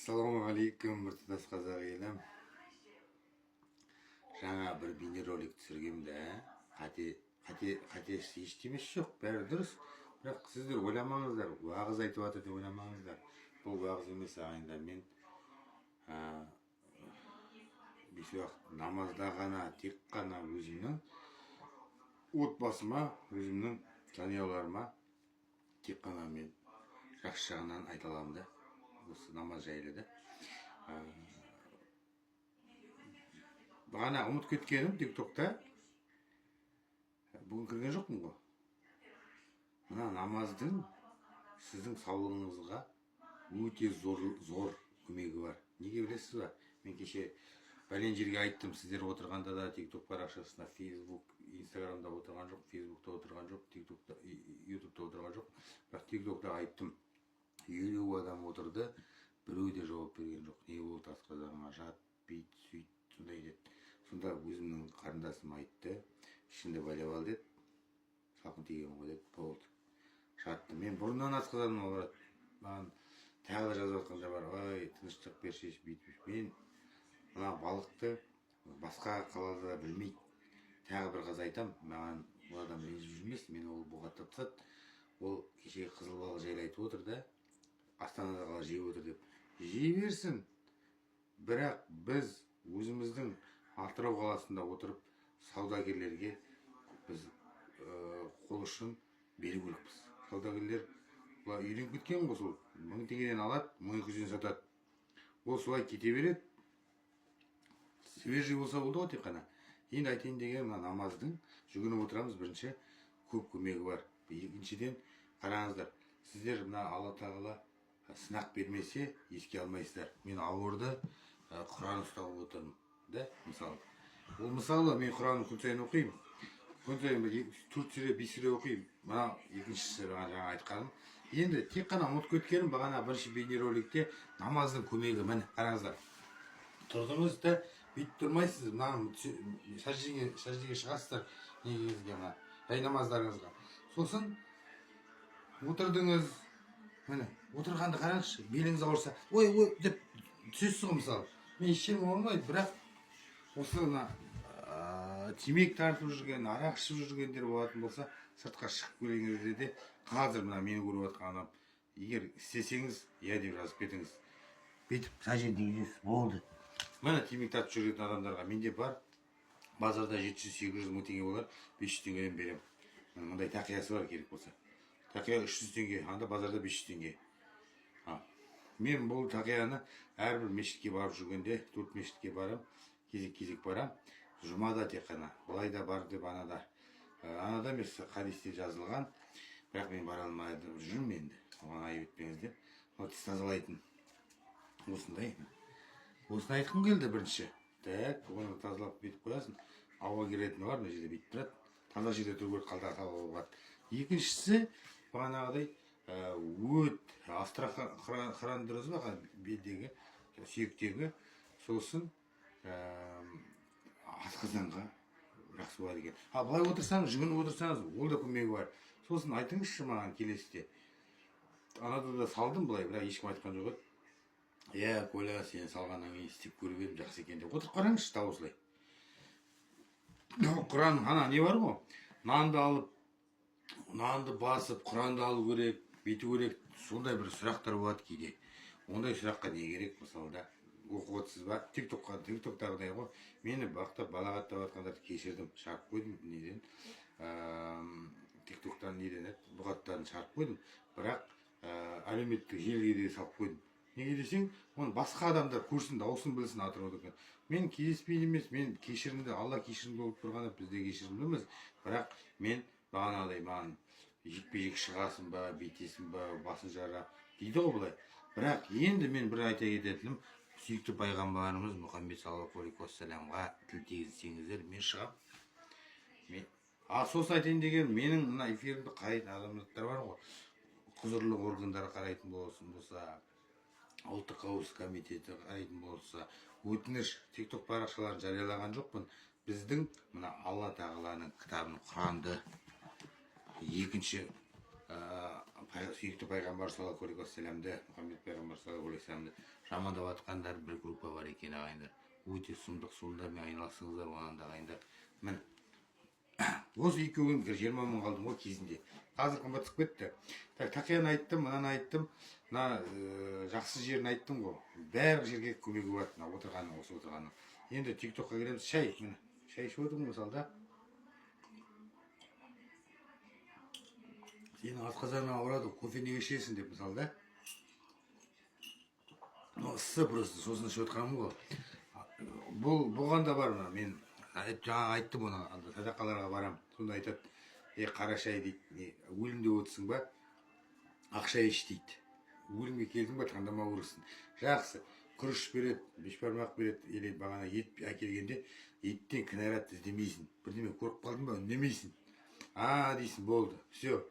Ассалаумағалейкум, біртұтас қазақ елім. Жаңа бір бейнеролик түсіргенде, қате ештемесі жоқ, бәрі дұрыс. Бірақ сіздер ойламаңыздар, уағыз айтып жатыр деп ойламаңыздар. Бұл уағыз емес ағайындар. Мен бес уақыт намазда ғана, тек қана өзімнің отбасыма, өзімнің жанұяларыма тек қана мен жақсы жағынан айта аламын да. Осы намаз жайлы да. Бағана ұмыт кеткенім тиктокта бүгін кірген жоқпын ғой. Мына намаздың сіздің саулығыңызға өте зор көмегі бар. Неге білесіз ба? Мен кеше бәлен жерге айттым, сіздер отырғанда да тикток парақшасында, фейсбук, инстаграмда отырған жоқ, фейсбукта отырған жоқ, тиктокта, ютубта отырған жоқ. Бірақ тиктокта айттым, 50 адам отырды, біреу де жауап берген жоқ. Не болды асқазаныма жат, бейт, сөйт, сондай деді. Сонда өзімнің қарындасым айтты, ішінде байлап ал деді, салқын тиген ғой деді, болды. Жатты. Мен бұрыннан асқазаныма барады. Маған тағы да жазып жатқандар бар, ой, тыныштық бершеш, бүйтіп. Мен мына балықты басқа қалада білмейді. Тағы бір қыз айтам, маған бұл адам ренжіп жүрмес, мен ол бұғаттап тастады. Ол кешегі қызыл балық жайлы айтып отыр да, Астанада қала жеп отыр деп. Жей берсін. Бірақ біз өзіміздің Атырау қаласында отырып саудагерлерге біз қол ұшын беру керекпіз. Саудагерлер үйреніп кеткен ғой, сол 1000 теңгеден алады, 1200-ден сатады. Ол солай кете береді. Свежий болса болды ғой тек қана. Енді айтайын деген намаздың жүгініп отырамыз, бірінші көп көмегі бар. Екіншіден қараңыздар, сіздер мына Алла тағала сынақ бермесе еске алмайсыздар. Мен ауырды, Құран ұстап отырмын да, мысалы. Ол мысалы мен Құранды күн сайын оқимын. Күн сайын 4 сүре, 5 сүре оқимын. Мына екіншісі жаңа айтқаным. Енді тек қана ұмыт кеткенім бағана бірінші бейнероликте намаздың көмегі. Міне қараңыздар. Тұрдыңыз да бүйтіп тұрмайсыз. Мына сәждеге шығасыздар негізге мына жай намаздарыңызға. Сосын отырдыңыз. Міне, отырғанды қараңызшы, беліңіз ауырса, ой деп түсесіз ғой мысалы. Мен ешкім ауырмайды, бірақ осы темекі тартып жүрген, арақ ішіп жүргендер болатын болса, сыртқа шығып келгенде де қазір мына мені көріп жатқан адам, егер істесеңіз, иә деп жазып кетіңіз. Бүйтіп мына жерде үйдесіз, болды. Міне темекі тартып жүрген адамдарға менде бар, базарда 700-800 мың теңге болар, 500 теңгеден беремін. Мындай тақиясы бар керек болса. Тақия 300 теңге, анда базарда 500 теңге. Мен бұл тақияны әрбір мешітке барып жүргенде, 4 мешітке барам, кезек барам. Жұмада тек қана, олай да бар деп анада. Анада емес хадисте жазылған, бірақ мен бара алмайды жүрмін енді. Оған айып етпеңіз деп. Ол тіс тазалайтын. Осындай. Осыны айтқым келді бірінші. Так, оны тазалап бетіп қоясың. Ауа келетіні бар, мына жерде бетіп тұрады. Таза жерде тұру керек, қалдағы табуға болады. Екіншісі, бағанағыдай өт, астрахань дұрыс ба, белдегі, сүйектегі, сосын асқазанға жақсы болады екен. Былай отырсаңыз, жүгініп отырсаңыз, ол да көмегі бар. Сосын айтыңызшы маған келесіде. Анада да салдым былай, бірақ ешкім айтқан жоқ еді. Коля, сені салғаннан кейін істеп көріп едім, жақсы екен деп. Отырып қараңызшы, тау осылай. Құран, ана не бар ғой? Нанды алып, нанды басып, Құранды алу керек, бету керек, сондай бір сұрақтар болады кейде. Ондай сұраққа не керек, мысалы да, оқып отырсыз ба? Тиктоктағыдай ғой. Мені бақтап, балағаттап жатқандарды кешірдім, шығарып қойдым неден. Тиктоктан неден бұғаттарын шығарып қойдым, бірақ әлеуметтік желіге де салып қойдым. Неге десең, оны басқа адамдар көрсін, дауысын білсін Атыраудың. Мен кездеспейді емес, мен кешірімді, Алла кешірімді болып тұрғанда бізде кешірімді емес, бірақ мен бағанағыдай маған жекпе-жек шығасың ба, бейтесің ба, басын жара дейді ғой бұлай. Бірақ енді мен бір айта кететінім, сүйікті пайғамбарымыз Мұхаммед саллаллаху алейхи уассаламға тіл тигізсеңіздер, мен шығам. Сосын айтайын деген, менің мына эфирімді қарайтын адамдар бар ғой, құзырлы органдар қарайтын болса, ұлттық қауіпсіздік комитеті қарайтын болса, өтініш, тикток парақшаларын жариялаған жоқпын. Біздің мына Алла тағаланың кітабын, Құранды, екінші сүйікті пайғамбар саллаллаху алейхи уассаламды, мұхаммед пайғамбар саллаллаху алейхи уассаламды жамандап жатқандар бір группа бар екен ағайындар. Өте сұмдық, сондармен айналысыңыздар, оған да ағайындар. Міне осы екеуін 20 мың қалдым ғой кезінде. Қазір қымбаттап кетті. Тақияны айттым, мынаны айттым, мына жақсы жерін айттым ғой. Бәрі жерге көмегі болады, мына отырғанның, осы отырғанның. Енді тиктокқа келеміз, шай, міне шай ішіп отырмын мысалда. Сенің асқазаның ауырады, кофе неге ішесің деп мысалда. Ыссы просто сосын ішіп отырғаным ғой. Бұған да бар ма, мен жаңа айттым оны, садақаларға барам. Сонда айтады, қарашай дейді, өлімде отырсың ба, ақша іш дейді. Өлімге келдің ба, таңдама көрсін. Жақсы, күріш береді, бешбармақ береді, или бағана ет әкелгенде еттен кінәрат іздемейсің. Бірдеме көріп қалдың ба, үндемейсің. Дейсің, болды, все.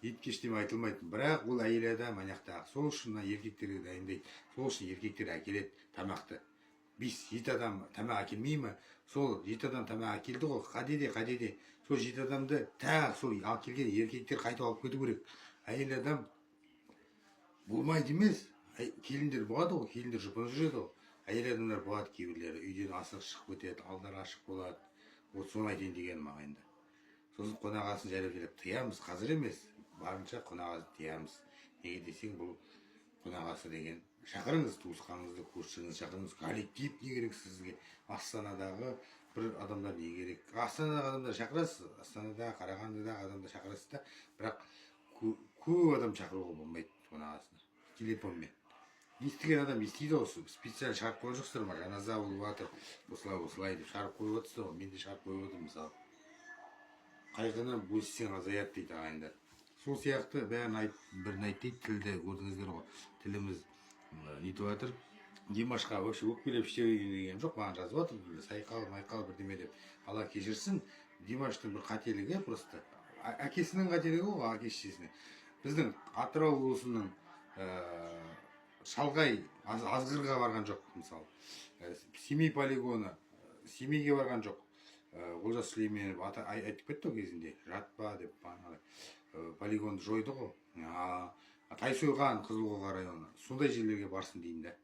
Етке ештеме айтылмайтын. Бірақ ол әйел адам аяқтағы. Сол үшін еркектерге дайындайды. Сол үшін еркектер әкеледі тамақты. 5-7 адам тамақ әкелмей ме? Сол 7 адам тамақ әкелді ғой, қадеде. Сол 7 адамды тағы сол әкелген еркектер қайтып алып кету керек. Әйел адам болмайды емес. Келіндер болады ғой, келіндер жұпын жүреді ғой. Әйел адамдар болады кейбірлері. Үйден асық шығып кетеді, алдары ашық болады. Вот соны айтайын дегенім ағайында. Сосын қонағасын жайлап тыямыз, қазір емес. Барынша қонағасын тыямыз. Неге десең, бұл қонағасы деген шақырыңыз, туысқаныңызды, көршіңізді шақырыңыз. Коллектив не керек сізге? Астанадағы бір адамдар не керек? Астанадағы адамдар шақырасыз, Астанадағы, Қарағандыдағы адамдар шақырасыз да, бірақ көп адам шақыруға болмайды қонағасына. Телефонмен. Естіген адам естиді осы. Специально шығарып қойған жоқсыздар ма? Жаназа болып жатыр, осылай деп шығарып қойып отырсыздар ғой. Мен де шығарып қойып отырмын мысалы. Қайғыны бөліссең азаяды дейді ағайындар. Сол сияқты бәрін бірін айт дейді, тілді көрдіңіздер ғой. Тіліміз нетіп жатыр. Димашқа вообще өкпелеп іштеу деген жоқ, маған жазып жатыр, майқал бірдеме деп. Алла кешірсін, Димаштың бір қателігі просто. Әкесінің қателігі ғой, әке-шешесінің. Біздің Атырау облысының шалғай азғырға барған жоқ, мысалы. Семей полигоны, Семейге барған жоқ. Олжас Сүлейменов айтып кетті кезінде, жатпа деп полигонды жойды ғой. Тайсойған, Қызылқоға районы. Сондай жерлерге барсын дейін да.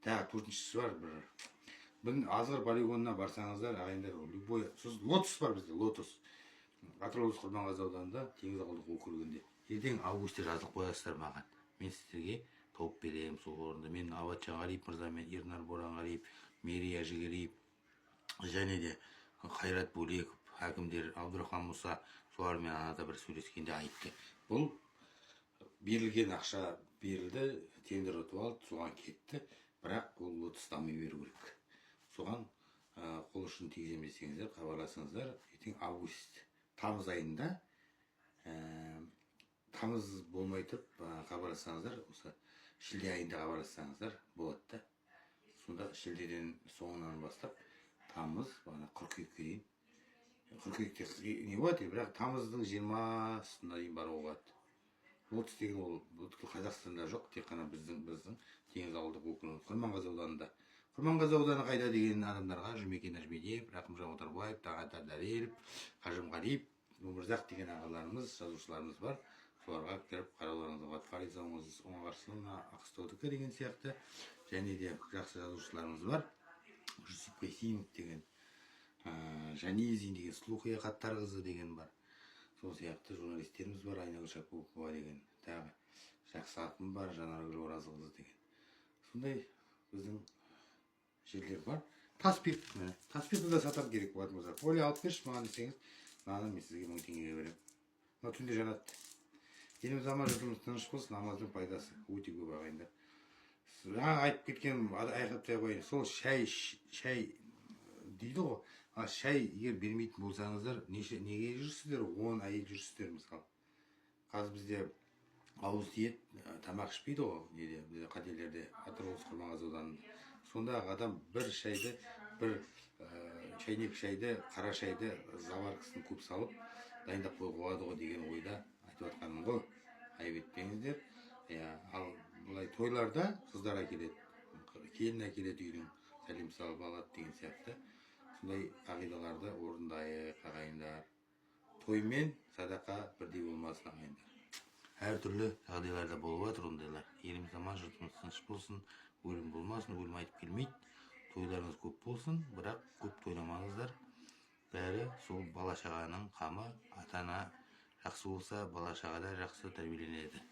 Тағы төртіншісі бар бір. Азғыр полигонына барсаңыздар, ағайындар, любой. Лотос бар бізде, лотос. Атырау облысы Құрманғазы ауданында, Теңіз ауылдық округінде. Ертең августте жазылып қоясыздар маған. Мен сіздерге тауып беремін сол орынды. Мен Абат Жанғалиев мырзамен, Ернар Боранғалиев, Мерия Жігериев, және де Қайрат Бөлеков, әкімдер Абдурахман Мұса, солармен анада бір сөйлескенде айтты. Бұл берілген ақша берілді, тендер ұтып алды, соған кетті, бірақ ол лотос дами беру керек. Соған қол ұшын тигіземін десеңіздер, хабарласыңыздар. Ертең август, тамыз айында, тамыз болмай тұрып хабарлассаңыздар, осы шілде айында хабарлассаңыздар болады да. Сонда шілдеден соңынан бастап тамыз, қыркүйекке дейін. Қыркүйекте не болады, бірақ тамыздың 20-сына дейін баруға болады. Лотос деген ол бүткіл Қазақстанда жоқ, тек қана біздің Теңіз ауылдық округінің Құрманғазы ауданында. Құрманғазы ауданы қайда деген адамдарға Жұмекен Нәжмедиев, Рақымжан Отарбаев, Тағатар Дәлелов, Қажымғалиев, Өмірзақ деген ағаларымыз, жазушыларымыз бар. Соларға кіріп қарауларыңызға болады. Фариза Оңғарсынова, Ақстаудікі деген сияқты, және де жақсы жазушыларымыз бар. Жүсіп Қайсимов деген, Жанезин деген, Сұлуқия Қаттарқызы деген бар. Сол сияқты журналистеріміз бар, Айнагүл Шакупова деген, тағы жақсы атым бар, Жанаргүл Оразқызы деген. Сондай біздің жерлер бар. Таспирт, таспиртті да сатар керек болады мырза. Поле алып берші маған десеңіз, мынаны мен сізге 1000 теңгеге беремін. Мына түнде жанады. Еліміз аман, жұртымыз тыныш болсын, намаздың пайдасы өте көп ағайындар. Жаңа айтып кеткен айқаптай қойын, сол шай дейді ғой. Шай егер бермейтін болсаңыздар, неге жүрсіздер? 10 әйел жүрсіздер мысалы. Қазір бізде ауыз тиет, тамақ ішпейді ғой, неде қателерде, Атырау облысы Құрманғазы ауданында. Сондағы адам бір шайды, бір шайнек шайды, қара шайды заваркасын көп салып, дайындап қойып қояды ғой деген ойда айтып жатқаным ғой. Айып етпеңіздер. Ал бұлай тойларда қыздар әкеледі, келін әкеледі үйдің, сәлем салып алады деген сияқты. Сондай қағидаларды орындайық ағайындар. той мен садақа бірдей болмасын ағайындар. Әртүрлі жағдайларда болып жатыр ондайлар. Еліміз аман, жұртымыз тыныш болсын, өлім болмасын, өлім айтып келмейді. Тойларыңыз көп болсын, бірақ көп тойламаңыздар. Бәрі сол бала шағаның қамы. Ата-ана жақсы болса, бала шаға да жақсы тәрбиеленеді.